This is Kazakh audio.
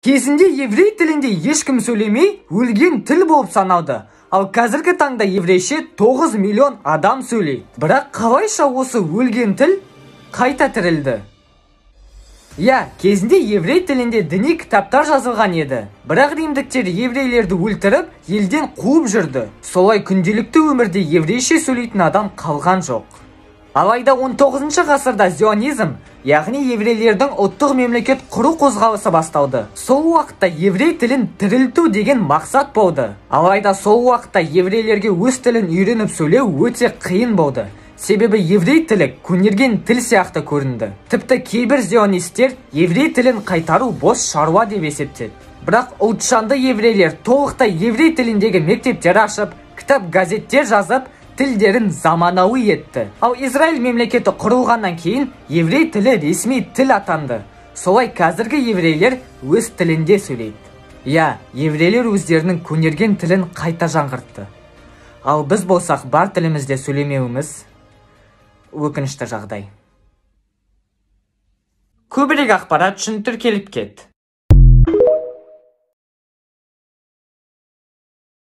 Кезінде еврей тілінде ешкім сөйлемей, өлген тіл болып саналды. Ал қазіргі таңда еврейше 9 миллион адам сөйлейді. Бірақ қалайша осы өлген тіл қайта тірілді? Кезінде еврей тілінде діни кітаптар жазылған еді. Бірақ римдіктер еврейлерді өлтіріп, елден қуып жүрді. Солай күнделікті өмірде еврейше сөйлейтін адам қалған жоқ. Алайда 19 ғасырда зионизм, яғни еврейлердің ұлттық мемлекет құру қозғалысы басталды. Сол уақытта еврей тілін тірілту деген мақсат болды. Алайда сол уақытта еврейлерге өз тілін үйреніп сөйлеу өте қиын болды. Себебі еврей тілі көнерген тіл сияқты көрінді. Тіпті кейбір зионистер еврей тілін қайтару бос шаруа деп есептеді. Бірақ ұлтжанды еврейлер толықтай еврей тіліндегі мектептер ашып, кітап газеттер жазып, тілдерін заманауи етті. Ал Израиль мемлекеті құрылғаннан кейін еврей тілі ресми тіл атанды. Солай қазіргі еврейлер өз тілінде сөйлейді. Еврейлер өздерінің көнерген тілін қайта жаңғыртты. Ал біз болсақ бар тілімізде сөйлемеуіміз өкінішті жағдай. Көбірек ақпарат үшін тіркеліп кет.